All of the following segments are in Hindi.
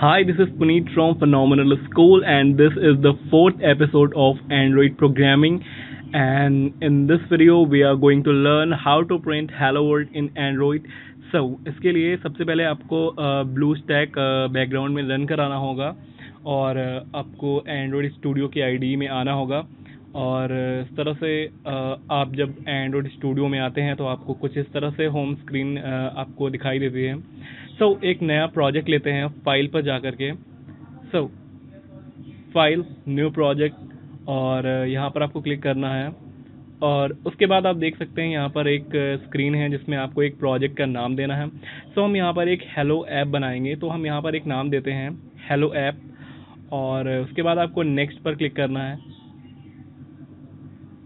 Hi, this is Puneet from Phenomenal School, and this is the fourth episode of Android programming. And in this video, we are going to learn how to print Hello World in Android. So इसके लिए सबसे पहले आपको BlueStack बैकग्राउंड में रन कराना होगा और आपको Android Studio की आईडी में आना होगा। और इस तरह से आप जब एंड्रॉयड स्टूडियो में आते हैं तो आपको कुछ इस तरह से होम स्क्रीन आपको दिखाई देती है। एक नया प्रोजेक्ट लेते हैं फाइल पर जा कर के। फाइल, न्यू प्रोजेक्ट, और यहाँ पर आपको क्लिक करना है और उसके बाद आप देख सकते हैं यहाँ पर एक स्क्रीन है जिसमें आपको एक प्रोजेक्ट का नाम देना है। हम यहाँ पर एक हेलो ऐप बनाएंगे, तो हम यहाँ पर एक नाम देते हैं हेलो ऐप और उसके बाद आपको नेक्स्ट पर क्लिक करना है।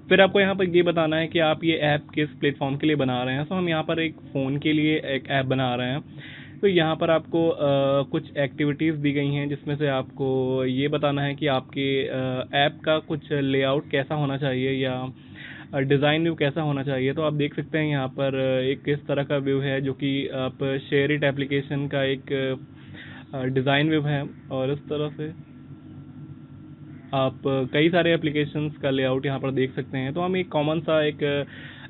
फिर आपको यहाँ पर ये बताना है कि आप ये ऐप किस प्लेटफॉर्म के लिए बना रहे हैं। हम यहाँ पर एक फ़ोन के लिए एक ऐप बना रहे हैं। तो यहाँ पर आपको कुछ एक्टिविटीज़ दी गई हैं जिसमें से आपको ये बताना है कि आपके ऐप का कुछ लेआउट कैसा होना चाहिए या डिज़ाइन व्यू कैसा होना चाहिए। तो आप देख सकते हैं यहाँ पर एक इस तरह का व्यू है जो कि आप शेयर इट एप्लीकेशन का एक डिज़ाइन व्यू है, और इस तरह से आप कई सारे एप्लीकेशंस का लेआउट यहाँ पर देख सकते हैं। तो हम एक कॉमन सा एक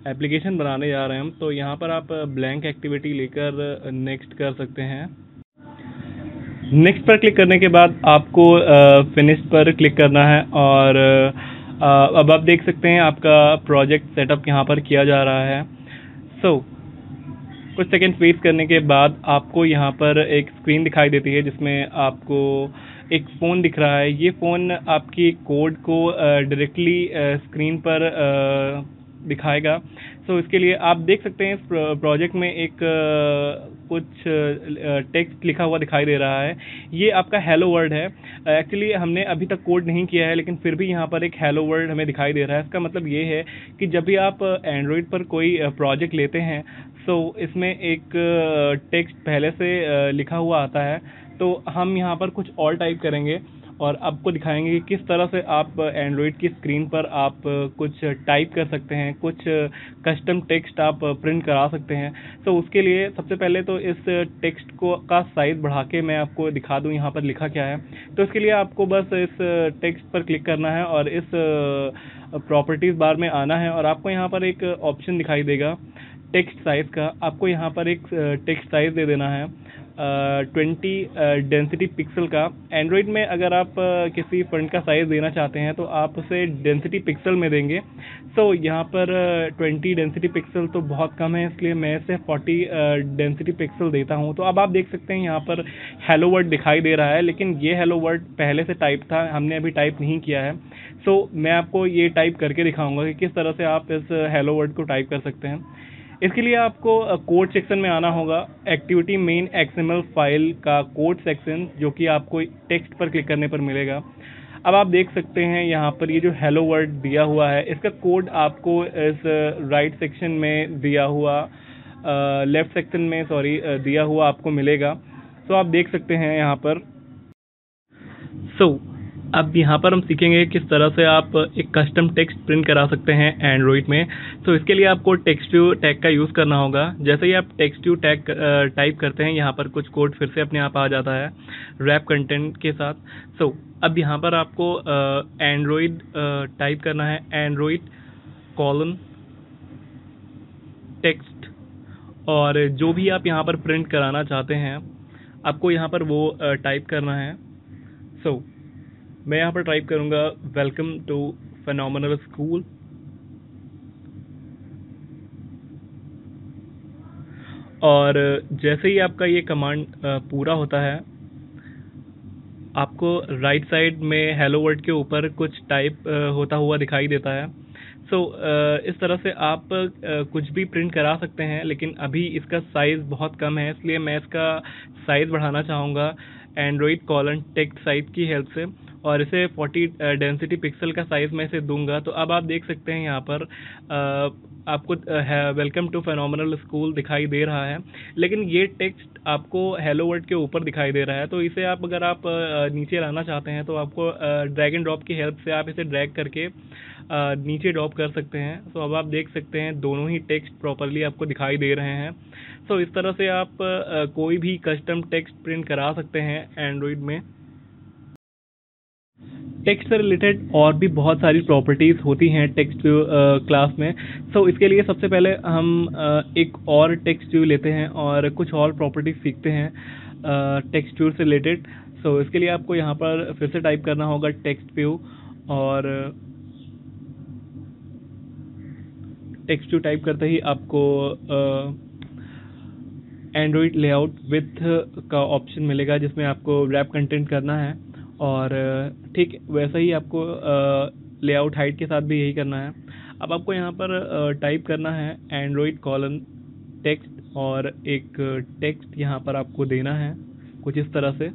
एप्लीकेशन बनाने जा रहे हैं। तो यहाँ पर आप ब्लैंक एक्टिविटी लेकर नेक्स्ट कर सकते हैं। नेक्स्ट पर क्लिक करने के बाद आपको फिनिश पर क्लिक करना है और अब आप देख सकते हैं आपका प्रोजेक्ट सेटअप यहाँ पर किया जा रहा है। कुछ सेकंड वेट करने के बाद आपको यहाँ पर एक स्क्रीन दिखाई देती है जिसमें आपको एक फ़ोन दिख रहा है। ये फ़ोन आपकी कोड को डायरेक्टली स्क्रीन पर दिखाएगा। इसके लिए आप देख सकते हैं इस प्रोजेक्ट में एक कुछ टेक्स्ट लिखा हुआ दिखाई दे रहा है। ये आपका हेलो वर्ल्ड है। एक्चुअली हमने अभी तक कोड नहीं किया है, लेकिन फिर भी यहाँ पर एक हेलो वर्ल्ड हमें दिखाई दे रहा है। इसका मतलब ये है कि जब भी आप एंड्रॉयड पर कोई प्रोजेक्ट लेते हैं इसमें एक टेक्स्ट पहले से लिखा हुआ आता है। तो हम यहाँ पर कुछ और टाइप करेंगे और आपको दिखाएंगे कि किस तरह से आप एंड्रॉयड की स्क्रीन पर आप कुछ टाइप कर सकते हैं, कुछ कस्टम टेक्स्ट आप प्रिंट करा सकते हैं। उसके लिए सबसे पहले तो इस टेक्स्ट को का साइज बढ़ा के मैं आपको दिखा दूं यहाँ पर लिखा क्या है। इसके लिए आपको बस इस टेक्स्ट पर क्लिक करना है और इस प्रॉपर्टीज़ बार में आना है और आपको यहाँ पर एक ऑप्शन दिखाई देगा टेक्स्ट साइज़ का। आपको यहाँ पर एक टेक्स्ट साइज़ दे देना है 20 डेंसिटी पिक्सल का। एंड्रॉयड में अगर आप किसी फॉन्ट का साइज़ देना चाहते हैं तो आप उसे डेंसिटी पिक्सल में देंगे। यहाँ पर 20 डेंसिटी पिक्सल तो बहुत कम है, इसलिए मैं इसे 40 डेंसिटी पिक्सल देता हूँ। तो अब आप देख सकते हैं यहाँ पर हेलो वर्ड दिखाई दे रहा है, लेकिन ये हेलो वर्ड पहले से टाइप था, हमने अभी टाइप नहीं किया है। मैं आपको ये टाइप करके दिखाऊंगा कि किस तरह से आप इस हेलो वर्ड को टाइप कर सकते हैं। इसके लिए आपको कोड सेक्शन में आना होगा। एक्टिविटी मेन XML फाइल का कोड सेक्शन, जो कि आपको टेक्स्ट पर क्लिक करने पर मिलेगा। अब आप देख सकते हैं यहाँ पर ये जो हेलो वर्ड दिया हुआ है, इसका कोड आपको इस राइट सेक्शन में दिया हुआ लेफ्ट सेक्शन में दिया हुआ आपको मिलेगा। आप देख सकते हैं यहाँ पर। अब यहाँ पर हम सीखेंगे किस तरह से आप एक कस्टम टेक्स्ट प्रिंट करा सकते हैं एंड्रॉयड में। इसके लिए आपको टेक्स्ट व्यू टैग का यूज़ करना होगा। जैसे ही आप टेक्स्ट व्यू टैग टाइप करते हैं, यहाँ पर कुछ कोड फिर से अपने आप आ जाता है रैप कंटेंट के साथ। अब यहाँ पर आपको एंड्रॉयड टाइप करना है, एंड्रॉयड कॉलन टेक्स्ट, और जो भी आप यहाँ पर प्रिंट कराना चाहते हैं आपको यहाँ पर वो टाइप करना है। मैं यहाँ पर टाइप करूँगा वेलकम टू फेनोमेनल स्कूल, और जैसे ही आपका ये कमांड पूरा होता है, आपको राइट साइड में हेलो वर्ड के ऊपर कुछ टाइप होता हुआ दिखाई देता है। इस तरह से आप कुछ भी प्रिंट करा सकते हैं, लेकिन अभी इसका साइज़ बहुत कम है, इसलिए मैं इसका साइज़ बढ़ाना चाहूँगा एंड्रॉयड कॉलन टेक्स्ट साइज की हेल्प से। और इसे 40 डेंसिटी पिक्सल का साइज मैं इसे दूंगा। तो अब आप देख सकते हैं यहाँ पर आपको वेलकम टू फेनोमेनल स्कूल दिखाई दे रहा है, लेकिन ये टेक्स्ट आपको हेलो वर्ल्ड के ऊपर दिखाई दे रहा है। तो इसे आप अगर आप नीचे लाना चाहते हैं तो आपको ड्रैग एंड ड्रॉप की हेल्प से आप इसे ड्रैग करके नीचे ड्रॉप कर सकते हैं। तो अब आप देख सकते हैं दोनों ही टेक्स्ट प्रॉपरली आपको दिखाई दे रहे हैं। तो इस तरह से आप कोई भी कस्टम टेक्स्ट प्रिंट करा सकते हैं एंड्रॉइड में। टेक्स्ट से रिलेटेड और भी बहुत सारी प्रॉपर्टीज़ होती हैं टेक्स्ट व्यू क्लास में। सो इसके लिए सबसे पहले हम एक और टेक्स्ट व्यू लेते हैं और कुछ और प्रॉपर्टीज सीखते हैं टेक्स्ट व्यू से रिलेटेड। सो इसके लिए आपको यहाँ पर फिर से टाइप करना होगा टेक्स्ट व्यू, और टेक्स्ट व्यू टाइप करते ही आपको एंड्रॉइड लेआउट विथ का ऑप्शन मिलेगा, जिसमें आपको रैप कंटेंट करना है। और ठीक वैसा ही आपको लेआउट हाइट के साथ भी यही करना है। अब आपको यहाँ पर टाइप करना है एंड्रॉइड कॉलन टेक्स्ट, और एक टेक्स्ट यहाँ पर आपको देना है कुछ इस तरह से।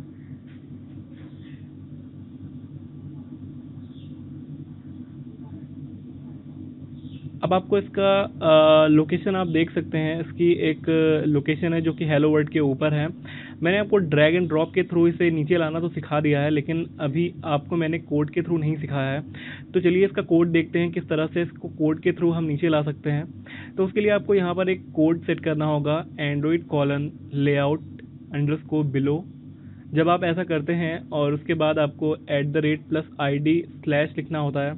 अब आपको इसका लोकेशन आप देख सकते हैं, इसकी एक लोकेशन है जो कि हेलो वर्ल्ड के ऊपर है। मैंने आपको ड्रैग एंड ड्रॉप के थ्रू इसे नीचे लाना तो सिखा दिया है, लेकिन अभी आपको मैंने कोड के थ्रू नहीं सिखाया है। तो चलिए इसका कोड देखते हैं किस तरह से इसको कोड के थ्रू हम नीचे ला सकते हैं। तो उसके लिए आपको यहाँ पर एक कोड सेट करना होगा, Android colon layout underscore below. जब आप ऐसा करते हैं और उसके बाद आपको @+id/ लिखना होता है,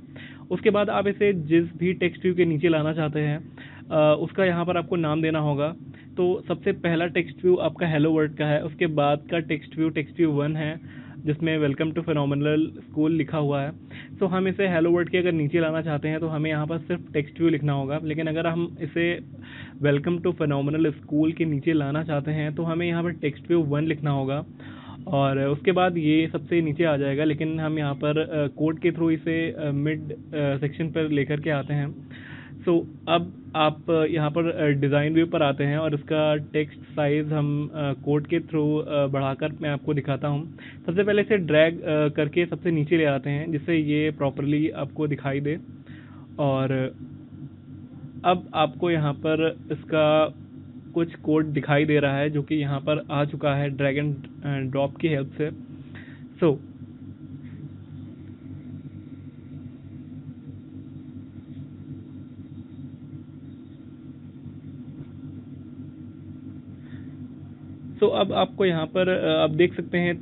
उसके बाद आप इसे जिस भी टेक्स्ट व्यू के नीचे लाना चाहते हैं उसका यहाँ पर आपको नाम देना होगा। तो सबसे पहला टेक्स्ट व्यू आपका हेलो वर्ल्ड का है, उसके बाद का टेक्स्ट व्यू 1 है जिसमें वेलकम टू फेनोमेनल स्कूल लिखा हुआ है। तो हम इसे हेलो वर्ल्ड के अगर नीचे लाना चाहते हैं तो हमें यहाँ पर सिर्फ टेक्स्ट व्यू लिखना होगा, लेकिन अगर हम इसे वेलकम टू फेनोमेनल स्कूल के नीचे लाना चाहते हैं तो हमें यहाँ पर टेक्स्ट व्यू 1 लिखना होगा, और उसके बाद ये सबसे नीचे आ जाएगा। लेकिन हम यहाँ पर कोड के थ्रू इसे मिड सेक्शन पर लेकर के आते हैं। सो अब आप यहाँ पर डिज़ाइन व्यू पर आते हैं और इसका टेक्स्ट साइज़ हम कोड के थ्रू बढ़ाकर मैं आपको दिखाता हूँ। सबसे पहले इसे ड्रैग करके सबसे नीचे ले आते हैं जिससे ये प्रॉपरली आपको दिखाई दे। और अब आपको यहाँ पर इसका कुछ कोड दिखाई दे रहा है जो कि यहाँ पर आ चुका है ड्रैग एंड ड्रॉप की हेल्प से। सो अब आपको यहाँ पर आप देख सकते हैं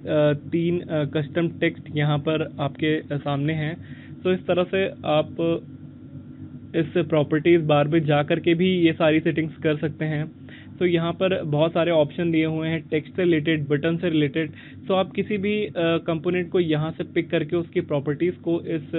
3 कस्टम टेक्स्ट यहाँ पर आपके सामने हैं। सो इस तरह से आप इस प्रॉपर्टीज़ बार में जा कर के भी ये सारी सेटिंग्स कर सकते हैं। तो यहाँ पर बहुत सारे ऑप्शन दिए हुए हैं टेक्स्ट से रिलेटेड, बटन से रिलेटेड। सो आप किसी भी कंपोनेंट को यहाँ से पिक करके उसकी प्रॉपर्टीज़ को इस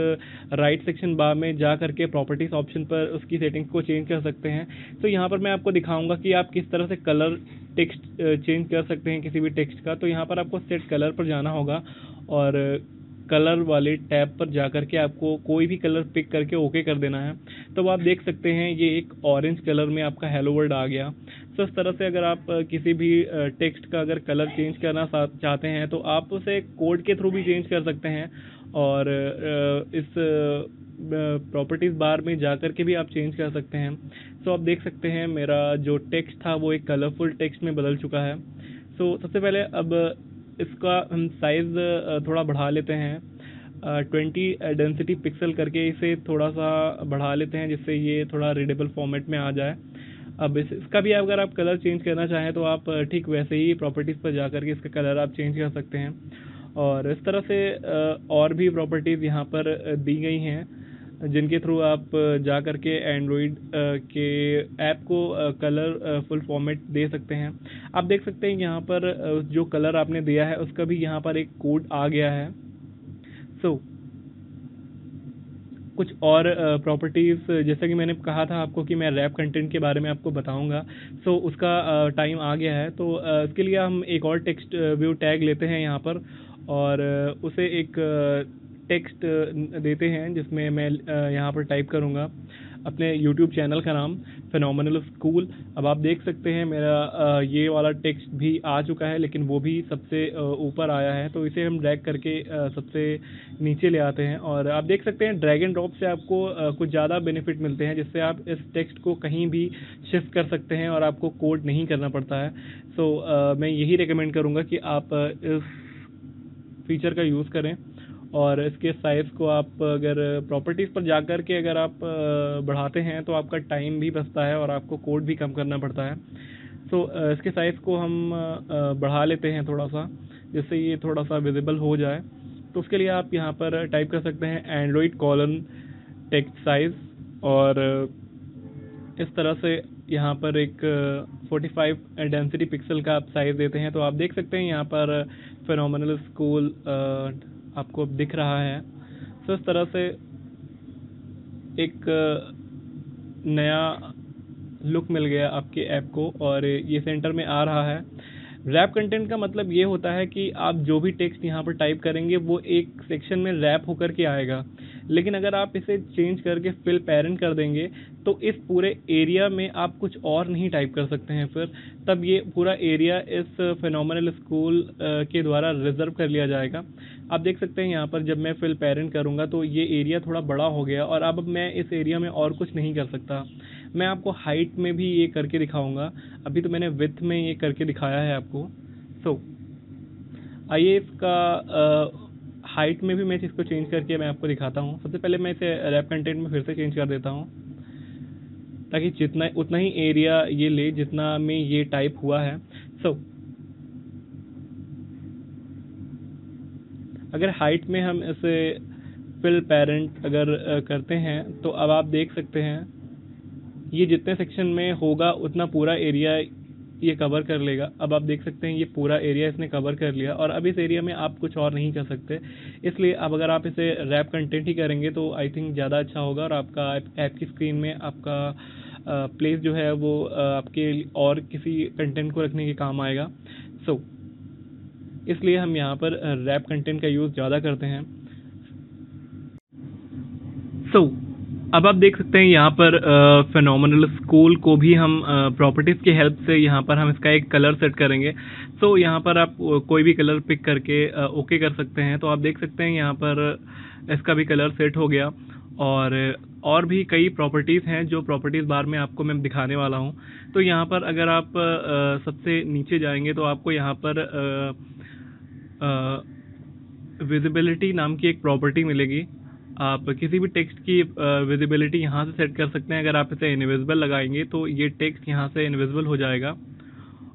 राइट सेक्शन बार में जा करके प्रॉपर्टीज़ ऑप्शन पर उसकी सेटिंग्स को चेंज कर सकते हैं। तो यहाँ पर मैं आपको दिखाऊंगा कि आप किस तरह से कलर टेक्स्ट चेंज कर सकते हैं किसी भी टेक्स्ट का। तो यहाँ पर आपको सेट कलर पर जाना होगा और कलर वाले टैब पर जाकर के आपको कोई भी कलर पिक करके ओके कर देना है। तो आप देख सकते हैं ये एक ऑरेंज कलर में आपका हेलो वर्ल्ड आ गया। तो इस तरह से अगर आप किसी भी टेक्स्ट का अगर कलर चेंज करना चाहते हैं तो आप उसे कोड के थ्रू भी चेंज कर सकते हैं, और इस प्रॉपर्टीज़ बार में जाकर के भी आप चेंज कर सकते हैं। सो आप देख सकते हैं मेरा जो टेक्स्ट था वो एक कलरफुल टेक्स्ट में बदल चुका है। सो सबसे पहले अब इसका हम साइज़ थोड़ा बढ़ा लेते हैं, 20 डेंसिटी पिक्सल करके इसे थोड़ा सा बढ़ा लेते हैं जिससे ये थोड़ा रीडेबल फॉर्मेट में आ जाए। अब इसका भी अगर आप कलर चेंज करना चाहें तो आप ठीक वैसे ही प्रॉपर्टीज़ पर जाकर के इसका कलर आप चेंज कर सकते हैं। और इस तरह से और भी प्रॉपर्टीज़ यहाँ पर दी गई हैं जिनके थ्रू आप जा कर के एंड्रॉइड के ऐप को कलर फुल फॉर्मेट दे सकते हैं। आप देख सकते हैं यहाँ पर जो कलर आपने दिया है उसका भी यहाँ पर एक कोड आ गया है। सो कुछ और प्रॉपर्टीज़ जैसा कि मैंने कहा था आपको कि मैं रैप कंटेंट के बारे में आपको बताऊंगा। सो उसका टाइम आ गया है। तो इसके लिए हम एक और टेक्स्ट व्यू टैग लेते हैं यहाँ पर, और उसे एक टेक्स्ट देते हैं जिसमें मैं यहाँ पर टाइप करूँगा अपने यूट्यूब चैनल का नाम फिनोमिनल स्कूल। अब आप देख सकते हैं मेरा ये वाला टेक्स्ट भी आ चुका है, लेकिन वो भी सबसे ऊपर आया है, तो इसे हम ड्रैग करके सबसे नीचे ले आते हैं। और आप देख सकते हैं ड्रैग एंड ड्रॉप से आपको कुछ ज़्यादा बेनिफिट मिलते हैं, जिससे आप इस टेक्स्ट को कहीं भी शिफ्ट कर सकते हैं और आपको कोड नहीं करना पड़ता है। सो मैं यही रिकमेंड करूँगा कि आप इस फीचर का यूज़ करें। और इसके साइज़ को आप अगर प्रॉपर्टीज़ पर जा कर के अगर आप बढ़ाते हैं तो आपका टाइम भी बचता है और आपको कोड भी कम करना पड़ता है। सो इसके साइज़ को हम बढ़ा लेते हैं थोड़ा सा, जिससे ये थोड़ा सा विजिबल हो जाए। तो उसके लिए आप यहाँ पर टाइप कर सकते हैं एंड्रॉयड कॉलन टेक्स्ट साइज़, और इस तरह से यहाँ पर एक 45 डेंसिटी पिक्सल का आप साइज़ देते हैं। तो आप देख सकते हैं यहाँ पर फिनोमिनल स्कूल आपको दिख रहा है। तो इस तरह से एक नया लुक मिल गया आपके ऐप को, और ये सेंटर में आ रहा है। रैप कंटेंट का मतलब ये होता है कि आप जो भी टेक्स्ट यहाँ पर टाइप करेंगे वो एक सेक्शन में रैप होकर के आएगा, लेकिन अगर आप इसे चेंज करके फिल पेरेंट कर देंगे तो इस पूरे एरिया में आप कुछ और नहीं टाइप कर सकते हैं। फिर तब ये पूरा एरिया इस फिनोमिनल स्कूल के द्वारा रिजर्व कर लिया जाएगा। आप देख सकते हैं यहाँ पर जब मैं फिल पेरेंट करूँगा तो ये एरिया थोड़ा बड़ा हो गया, और अब मैं इस एरिया में और कुछ नहीं कर सकता। मैं आपको हाइट में भी ये करके दिखाऊंगा, अभी तो मैंने विड्थ में ये करके दिखाया है आपको। सो आइए इसका हाइट में भी मैं इसको चेंज करके मैं आपको दिखाता हूँ। सबसे पहले मैं इसे रैप कंटेंट में फिर से चेंज कर देता हूँ, ताकि जितना उतना ही एरिया ये ले जितना में ये टाइप हुआ है। सो अगर हाइट में हम इसे फिल पेरेंट अगर करते हैं तो अब आप देख सकते हैं ये जितने सेक्शन में होगा उतना पूरा एरिया ये कवर कर लेगा। अब आप देख सकते हैं ये पूरा एरिया इसने कवर कर लिया, और अब इस एरिया में आप कुछ और नहीं कर सकते। इसलिए अब अगर आप इसे रैप कंटेंट ही करेंगे तो आई थिंक ज़्यादा अच्छा होगा, और आपका ऐप की स्क्रीन में आपका प्लेस जो है वो आपके और किसी कंटेंट को रखने के काम आएगा। सो इसलिए हम यहाँ पर रैप कंटेंट का यूज़ ज़्यादा करते हैं। सो अब आप देख सकते हैं यहाँ पर फिनोमिनल स्कूल को भी हम प्रॉपर्टीज़ की हेल्प से यहाँ पर हम इसका एक कलर सेट करेंगे। सो यहाँ पर आप कोई भी कलर पिक करके ओके कर सकते हैं। तो आप देख सकते हैं यहाँ पर इसका भी कलर सेट हो गया, और भी कई प्रॉपर्टीज़ हैं जो प्रॉपर्टीज़ बार में आपको मैं दिखाने वाला हूँ। तो यहाँ पर अगर आप सबसे नीचे जाएंगे तो आपको यहाँ पर विजिबिलिटी नाम की एक प्रॉपर्टी मिलेगी। आप किसी भी टेक्स्ट की विजिबिलिटी यहाँ से सेट कर सकते हैं। अगर आप इसे इनविजिबल लगाएंगे तो ये टेक्स्ट यहाँ से इनविजिबल हो जाएगा,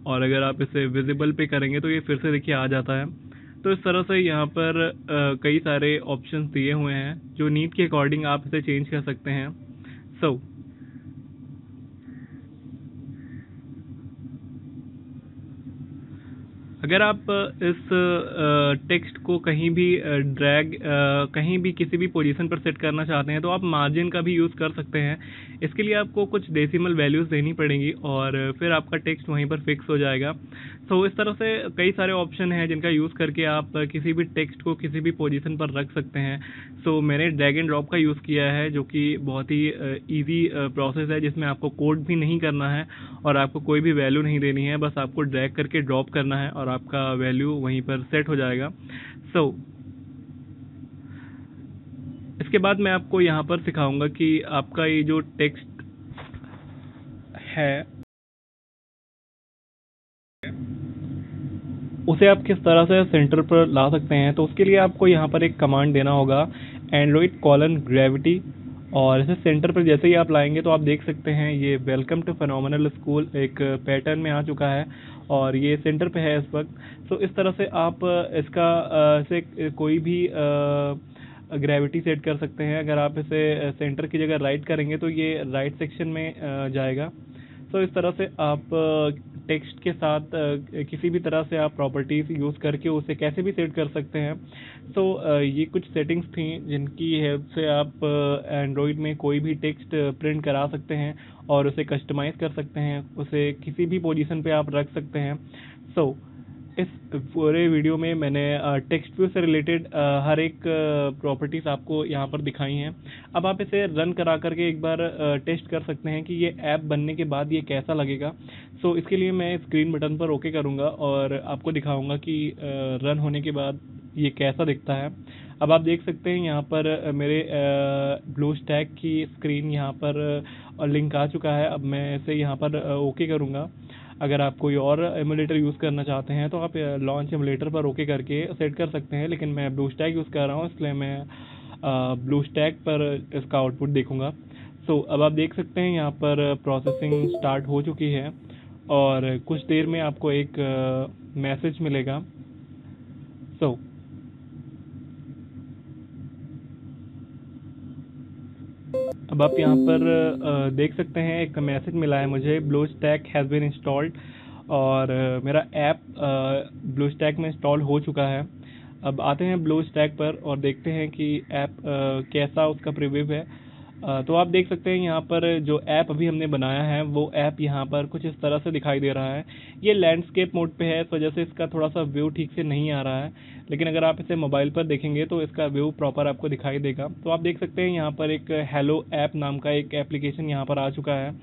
और अगर आप इसे विजिबल पे करेंगे तो ये फिर से देखिए आ जाता है। तो इस तरह से यहाँ पर कई सारे ऑप्शंस दिए हुए हैं जो नीड के अकॉर्डिंग आप इसे चेंज कर सकते हैं। सो अगर आप इस टेक्स्ट को कहीं भी ड्रैग कहीं भी किसी भी पोजीशन पर सेट करना चाहते हैं तो आप मार्जिन का भी यूज़ कर सकते हैं। इसके लिए आपको कुछ डेसिमल वैल्यूज़ देनी पड़ेंगी, और फिर आपका टेक्स्ट वहीं पर फिक्स हो जाएगा। तो इस तरह से कई सारे ऑप्शन हैं जिनका यूज़ करके आप किसी भी टेक्स्ट को किसी भी पोजीशन पर रख सकते हैं। सो मैंने ड्रैग एंड ड्रॉप का यूज़ किया है, जो कि बहुत ही ईजी प्रोसेस है, जिसमें आपको कोड भी नहीं करना है और आपको कोई भी वैल्यू नहीं देनी है। बस आपको ड्रैग करके ड्रॉप करना है और आपका वैल्यू वहीं पर सेट हो जाएगा। सो इसके बाद मैं आपको यहाँ पर सिखाऊंगा कि आपका ये जो टेक्स्ट है उसे आप किस तरह से सेंटर पर ला सकते हैं। तो उसके लिए आपको यहाँ पर एक कमांड देना होगा एंड्रॉयड कॉलन ग्रेविटी, और इसे सेंटर पर जैसे ही आप लाएंगे तो आप देख सकते हैं ये वेलकम टू फिनोमिनल स्कूल एक पैटर्न में आ चुका है, और ये सेंटर पे है इस वक्त। तो इस तरह से आप इसका से कोई भी ग्रेविटी सेट कर सकते हैं। अगर आप इसे सेंटर की जगह राइट करेंगे तो ये राइट सेक्शन में जाएगा। तो इस तरह से आप टेक्स्ट के साथ किसी भी तरह से आप प्रॉपर्टीज़ यूज़ करके उसे कैसे भी सेट कर सकते हैं। तो ये कुछ सेटिंग्स थी जिनकी हेल्प से आप एंड्रॉयड में कोई भी टेक्स्ट प्रिंट करा सकते हैं और उसे कस्टमाइज़ कर सकते हैं, उसे किसी भी पोजीशन पे आप रख सकते हैं। सो इस पूरे वीडियो में मैंने टेक्स्ट व्यू से रिलेटेड हर एक प्रॉपर्टीज़ आपको यहाँ पर दिखाई हैं। अब आप इसे रन करा करके एक बार टेस्ट कर सकते हैं कि ये ऐप बनने के बाद ये कैसा लगेगा। सो इसके लिए मैं स्क्रीन बटन पर ओके करूँगा और आपको दिखाऊंगा कि रन होने के बाद ये कैसा दिखता है। अब आप देख सकते हैं यहाँ पर मेरे ब्लू स्टैक की स्क्रीन यहाँ पर लिंक आ चुका है। अब मैं इसे यहाँ पर ओके करूँगा। अगर आप कोई और एमुलेटर यूज़ करना चाहते हैं तो आप लॉन्च एमुलेटर पर ओके करके सेट कर सकते हैं, लेकिन मैं ब्लू स्टैक यूज़ कर रहा हूँ इसलिए मैं ब्लू स्टैक पर इसका आउटपुट देखूंगा। सो अब आप देख सकते हैं यहाँ पर प्रोसेसिंग स्टार्ट हो चुकी है और कुछ देर में आपको एक मैसेज मिलेगा। सो अब आप यहाँ पर देख सकते हैं एक मैसेज मिला है मुझे, Blue Stack has been installed, और मेरा ऐप ब्लू स्टैक में इंस्टॉल हो चुका है। अब आते हैं ब्लू स्टैक पर और देखते हैं कि ऐप कैसा उसका प्रीव्यू है। तो आप देख सकते हैं यहाँ पर जो ऐप अभी हमने बनाया है वो ऐप यहाँ पर कुछ इस तरह से दिखाई दे रहा है। ये लैंडस्केप मोड पे है, इस वजह से इसका थोड़ा सा व्यू ठीक से नहीं आ रहा है, लेकिन अगर आप इसे मोबाइल पर देखेंगे तो इसका व्यू प्रॉपर आपको दिखाई देगा। तो आप देख सकते हैं यहाँ पर एक हेलो ऐप नाम का एक एप्लीकेशन यहाँ पर आ चुका है,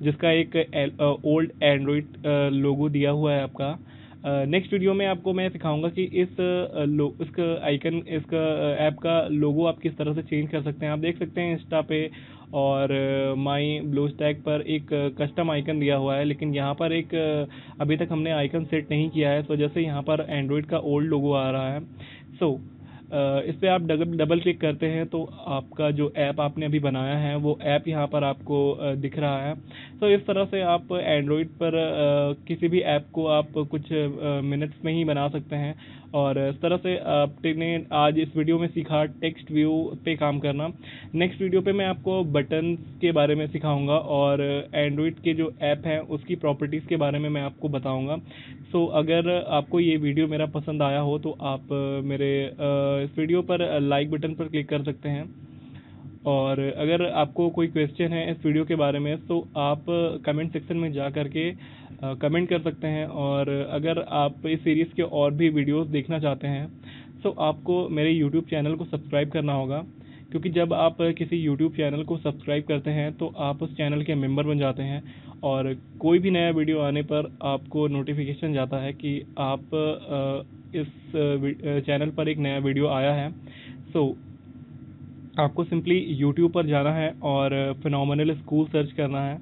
जिसका एक ओल्ड एंड्रॉइड लोगो दिया हुआ है आपका। नेक्स्ट वीडियो में आपको मैं सिखाऊंगा कि इसका आइकन, इसका ऐप का लोगो आप किस तरह से चेंज कर सकते हैं। आप देख सकते हैं इंस्टा पे और माई ब्लू स्टैक पर एक कस्टम आइकन दिया हुआ है, लेकिन यहाँ पर एक अभी तक हमने आइकन सेट नहीं किया है, इस वजह से यहाँ पर एंड्रॉइड का ओल्ड लोगो आ रहा है। सो इस पर आप डबल क्लिक करते हैं तो आपका जो ऐप आपने अभी बनाया है वो ऐप यहाँ पर आपको दिख रहा है। तो इस तरह से आप एंड्रॉइड पर किसी भी ऐप को आप कुछ मिनट्स में ही बना सकते हैं। और इस तरह से आपने आज इस वीडियो में सीखा टेक्स्ट व्यू पे काम करना। नेक्स्ट वीडियो पे मैं आपको बटन्स के बारे में सिखाऊंगा और एंड्रॉइड के जो ऐप हैं उसकी प्रॉपर्टीज़ के बारे में मैं आपको बताऊंगा। सो अगर आपको ये वीडियो मेरा पसंद आया हो तो आप मेरे इस वीडियो पर लाइक बटन पर क्लिक कर सकते हैं। और अगर आपको कोई क्वेश्चन है इस वीडियो के बारे में तो आप कमेंट सेक्शन में जा करके कमेंट कर सकते हैं। और अगर आप इस सीरीज़ के और भी वीडियोस देखना चाहते हैं तो आपको मेरे यूट्यूब चैनल को सब्सक्राइब करना होगा, क्योंकि जब आप किसी यूट्यूब चैनल को सब्सक्राइब करते हैं तो आप उस चैनल के मेंबर बन जाते हैं और कोई भी नया वीडियो आने पर आपको नोटिफिकेशन जाता है कि आप इस चैनल पर एक नया वीडियो आया है। सो आपको सिंपली यूट्यूब पर जाना है और फिनोमिनल स्कूल सर्च करना है,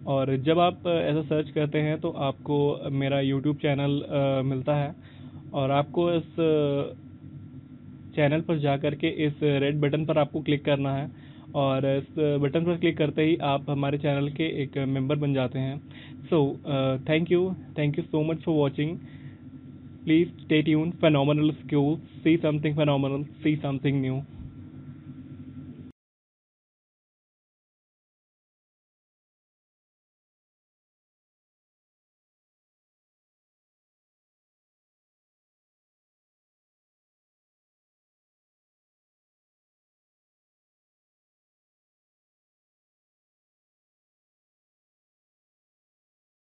और जब आप ऐसा सर्च करते हैं तो आपको मेरा यूट्यूब चैनल मिलता है और आपको इस चैनल पर जा कर के इस रेड बटन पर आपको क्लिक करना है और इस बटन पर क्लिक करते ही आप हमारे चैनल के एक मेंबर बन जाते हैं। So thank you so much for watching. Please stay tuned, phenomenal skills, see something phenomenal, see something new.